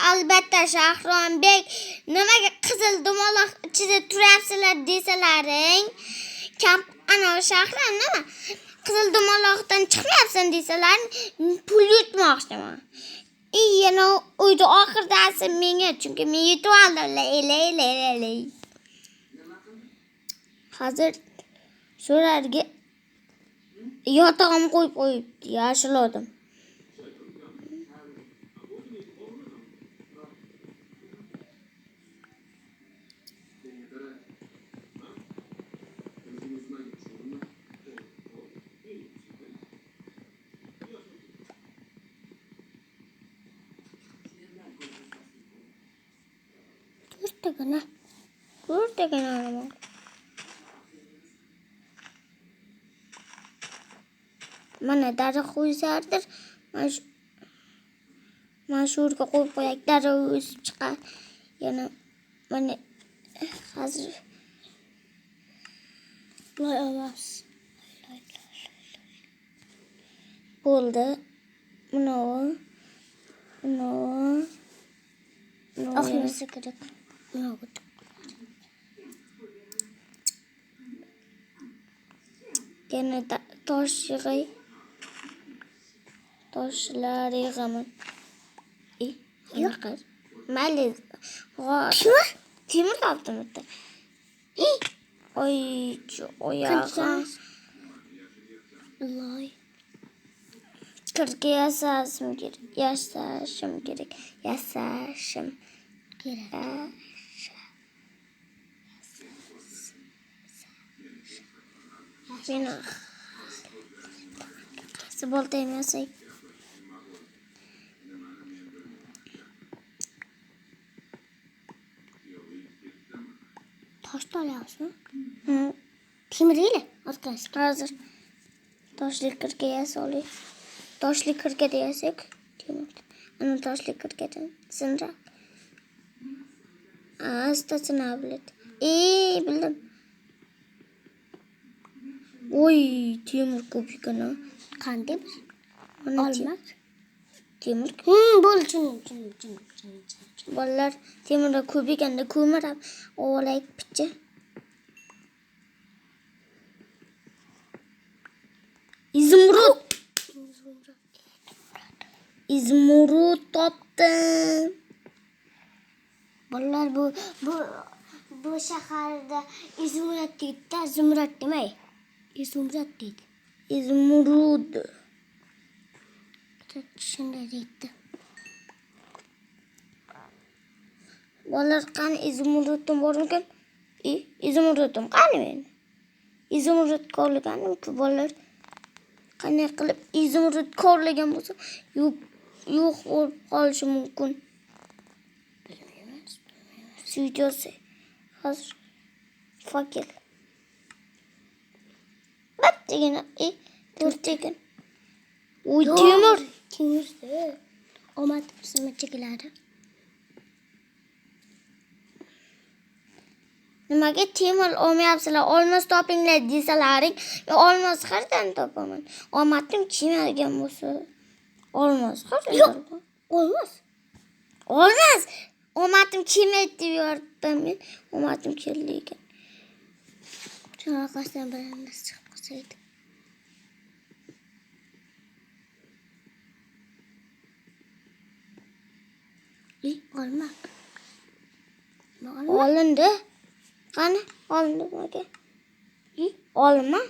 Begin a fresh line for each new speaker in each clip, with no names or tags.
albatta Shahronbek nimaga qizil dumaloq ichida turasizlar desalaring, ana Shahram nima? Qizil dumaloqdan chiqmayapsan desalar, pul yutmoqchiman. Yana uyda oxirdasi menga, chunki men yutib oldim. Hozir so'rarga yotog'im qo'yib qo'yibdi, yashiladim. To'rttagina nima? Mana dara qo'ysardir. Mana shu yerga qo'yib qo'yak, dara o'sib chiqar. Yana mana hozir loy olamiz. Bo'ldi. Mana oxirisi kerak. Yana tosh yig'ay. Toshlar yig'aman. Yo'q. Mayli. Temir topdim bitta. Oyog'im. Loy. Kirga yasashim kerak. Meni qaysi bolta emasay. Tosh olyapsizmi? Temirli. Hozir toshli kirga yasolik. Toshli kirga desak, temir. Ana toshli kirgadan sinroq. Astasini bilet. Bildim. Oy, temir ko'p ekan. Qanday bir? Olmak. Temir. Bo'lsin. Bolalar temirda ko'p ekanda ko'mir olib picha. İzmurut topdim. Bolalar bu shaharda izmurut deydi, zumrad demay. İzmurut deydi. İzmurud. Shunday deydi. Bolalar qani izmurutim bormikan? İzmurutim qani men? İzmurut ko'rganim-ku bolalar. Qanday qilib izmurut ko'rlagan bo'lsa, yo'q bo'lib qolishi mumkin. Bilmaymiz. Videosi hozir fakir. Bittagina, to'rttagina. Uy, temirda. Omad qismi chekiladi. Nimaga temir olmayapsizlar? Olmos topinglar desalaring, men olmos qayerdan topaman? Omadim kelmagan bo'lsa, olmos qayerdan topaman? Olmos. Omadim kelmaydi deb yuribman men. Omadim keldi ekan. Shuna qasdan biringiz chiqib qolsaydi. Olmak. Olindi. Qani, olindi nega? Olma.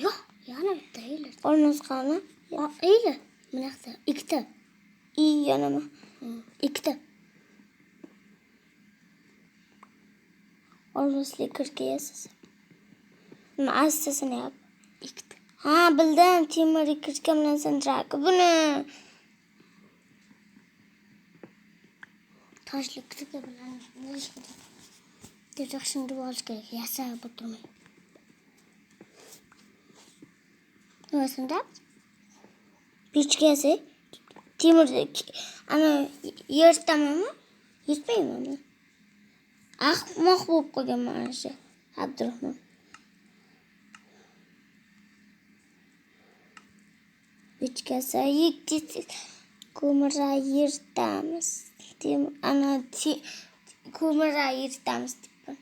Yo'q, yana bitta edi. Olmos qani? Edi. Bunaqta ikkita. Yanama. Ikkita. Olmosli kirga yasas. Nima astasini yap? Ikkita. Ha, bildim. Temir kirga bilan sindirak. Buni toshli kirga bilan Direkt şimdi başka yasa buldum. Nasıl da? Biçkesi. Timurdaki. Ana yırtamam mı? Yırtmayayım onu. Mahbub koyayım maalesef. Abdurrahman. Biçkesi. Ko'mir yirtamiz. Ana ko'mir yirtamiz deb.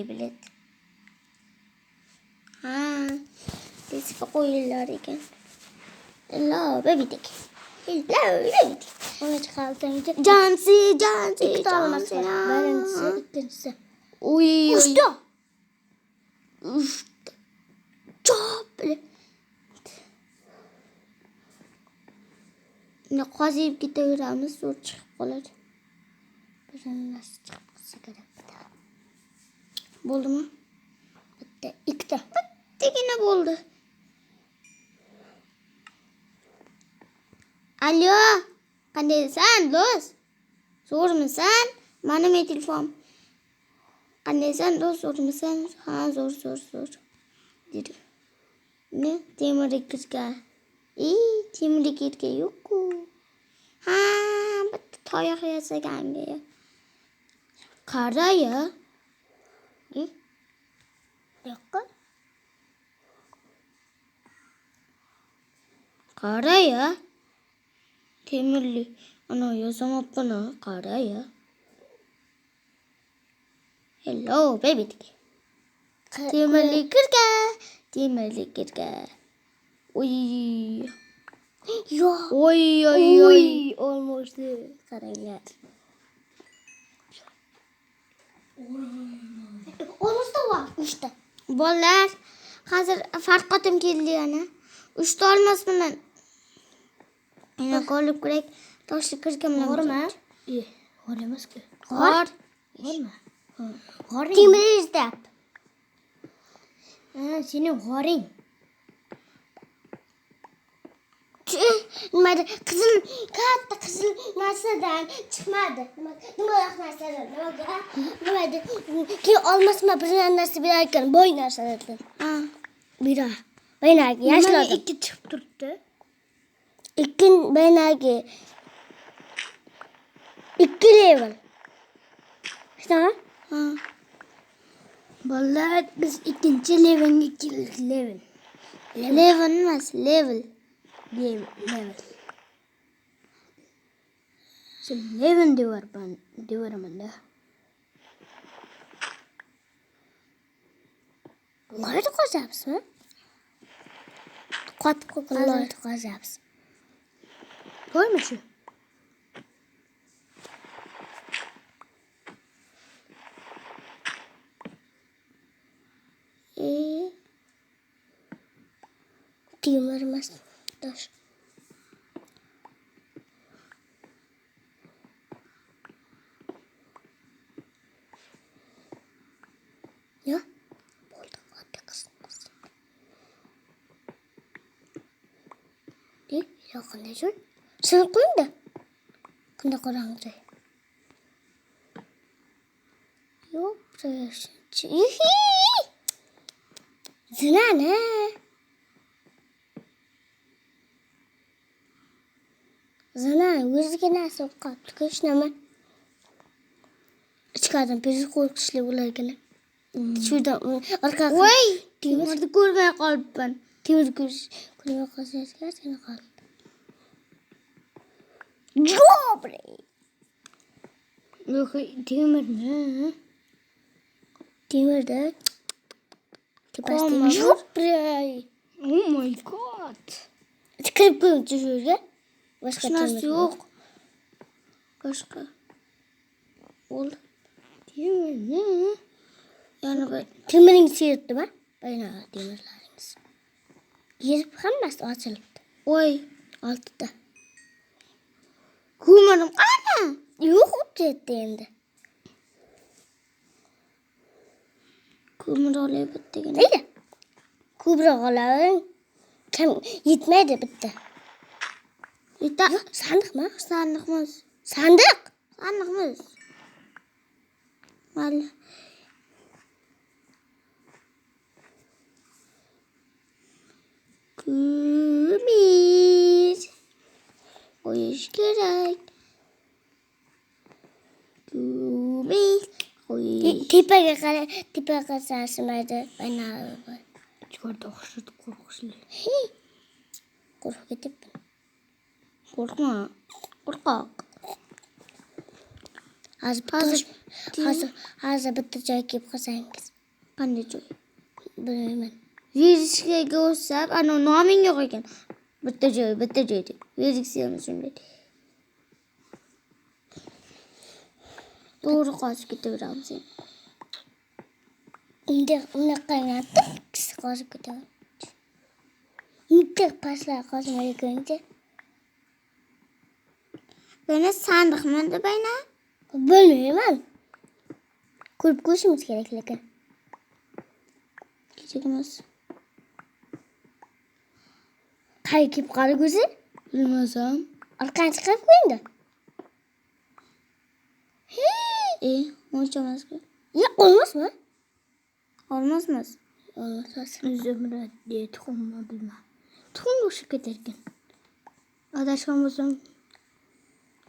Bilet. Ha, desip qo'yinglar ekan. Ilova bidik. Onu çıkartınca. Cansi.
İki olması var. Birincisi, ikincisi.
Uy.
Uçtu.
Çok böyle. Ne qaziyib ketaveramiz, suv chiqib qoladi.
Birini nasıl çıkması gerek bir daha.
Bo'ldimi?
Bitta, ikkita.
Bittagina bo'ldi. Alo, qandaysan, do'st? Zo'rmisan? Mana men telefon. Qandaysan, do'st? Zo'rmisan? Ha, zo'r. Dedi. Ne? Temirlik kirgan. Temirlik kirgan yo'q-ku. Ha, bitta toyoq yasaganga. Qara-ya.
Yo'q.
Qara-ya. Temirlik. Ana yozamapman, qara-ya. Hello, baby. Temirlik kirgan. Uy.
Yo'q.
Oy.
Olmuştu. Qaranglar. Olmuştu var. Üçte.
Bolalar, hozir Farqotim keldi yana. 3 ta olmas bilan. Yana qolib kerak. Toshli kirgan bilan.
Bormi? Bor emas-ku.
Qor.
Bormi?
Qoring.
Temir izdab. Sening qoring.
Nima qizil, katta qizil narsadan chiqmadi. Nima narsadan? Nimaga?
Ki olmasma bir narsa bilar ekan, boy narsadan.
Ha.
Bira. Baynagi yashladim.
Ikki chiqib turibdi.
İkin baynagi. 2 level. Tamam.
Ha.
Vallahi biz ikinci level'e girdik level.
Level emas, level.
Level. Sen level diyorum ben de. Nerede koyacaksın?
Qotib qo'ygan.
Nerede koyacaksın? Koyma şu. Diyorlarımız. Dur. Ya. Burada vardı kısmız. Değil. Yok ne diyor? Sen koyun da. Kında karanlığı. Yok. Zina ne? Zina o'ziga narsa qolibdi ko'shnaman. Ichkaridan pezi qo'rqishli bo'larkan. Shundan orqaga
Voy, temirni ko'rmay qolibman.
temir ko'rmay qolsangiz seni qoldi.
Dobre.
Yo'q, temir ne? Temirda tepasida dobre. Oh my god. Chiqib qo'yingchi shu yerga. Boshqa
Narsa yo'q. Boshqa. Bo'ldi.
Temir ne?
Yana bir
Temiringiz yirtdimi? Bayna temirlaringiz. Yirib hammasi ochilibdi.
Oy,
Oltita.
ko'mirim qani?
Yo'q, o'tdi endi.
Ko'mir olay bittagina.
Nega? Ko'proq olavering. Kam yetmaydi bitta.
Bitta
Sandiqmi?
sandiqmiz.
Sandiq.
Sandiqmiz. Mayli. Ko'mir qo'yish kerak. Ko'mir qo'yish.
Tepaga qara, tepaga qarasimaydi. Bayna.
Chiqardi qo'rqishli.
Qo'rqib ketibman.
Qo'rqma. Qo'rqoq.
Hozir bitta joy kelib qolsangiz.
Qanday joy?
Bilmayman.
Virusga o'sab, ana noming yo'q ekan. Bitta joy deb. Virusga shunday. To'g'ri qochib ketaveramiz.
Unda qilgan kisi qochib ketaman. Unda paslar qochmay ko'nchi.
Buni sandiqmi deb ayna?
Bilmayman. Ko'rib ko'rishimiz kerak lekin.
Kechiramiz.
Qay kelib qoldi ko'zi?
Bilmasam.
Orqani chiqarib qo'yingda.
O'lchamasku.
Ya olmasmi?
Olmasmiz.
Olmas.
Zumra diye tuxumma bilma. Tuxum o'sha ketarkan. Adashgan bo'lsam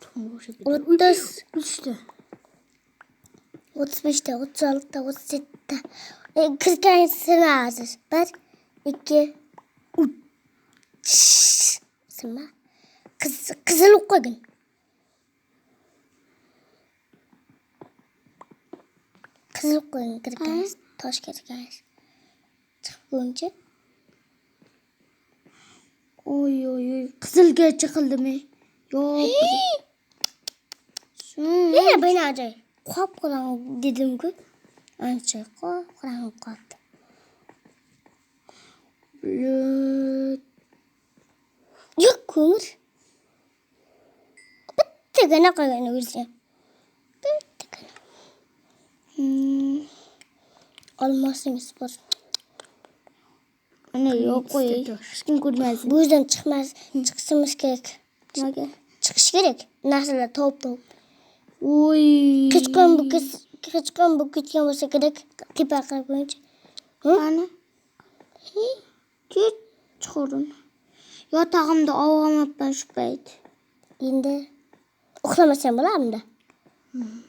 tuxum o'sha ketar.
30, 35, 36, 37. Kirgan hozir. 1, 2, 3. Sima. Qizil qo'ygin. Qizil qo'ygin kirgan. Tosh kirgan. Chiqib qo'yinchi.
Oy. Qizilga chiqildimi? Yo'q.
Yana bana joy. Qop qorong'i dedim-ku. Ancha qorong'i qoldi. Yo'q, ko'mir. Bittagina qolgan o'zi. Bittagina. Olmasimiz bor.
Ana yo'q qo'y. Hech kim ko'rmaydi.
Bu yerdan chiqishimiz kerak.
Nimaga?
Chiqish kerak. Narsalar top.
Oy.
Kechqurun bu ketgan bo'lsa kerak. Tepa qilib qo'yinchi.
Qani? Kechqurun. Yotog'imda ovg'amabman shu payt.
Endi uxlamasam bo'ladimi?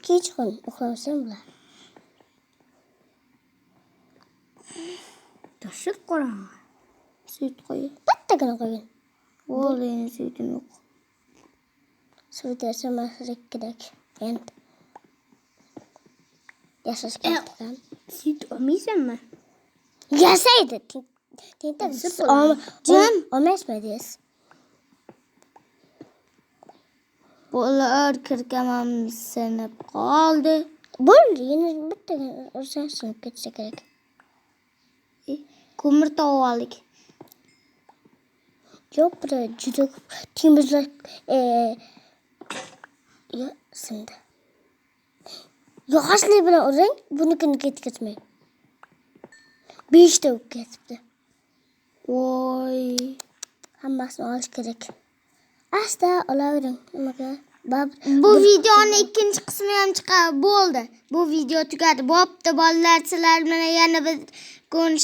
Kechqurun uxlamasam bo'ladi.
Toshib qo'raman. Suyt qo'y.
Bittagina qo'ying.
Bo'ldi, suytim yo'q.
Suvda samaslik kerak. Endi yasash kerak.
Suyt olmaysanmi?
Yasaydi. Jim, olmasmi deysiz?
Bo'lar kirkamam sinib qoldi.
Bo'ldi, yana bittagina ursan sinib ketsa kerak.
Ko'mir topib oldik.
Yo'q, bir juda temizlar sindi. Yog'ochli bilan uring, bunikini ketkazmang. 5 ta o'q ketibdi.
Voy.
Hammasini olish kerak. Asta olavering. Nimaga?
Bu videoning ikkinchi qismi ham chiqadi. Bo'ldi. Bu video tugadi. Bo'pti bolalar, sizlar bilan yana bir ko'rishamiz.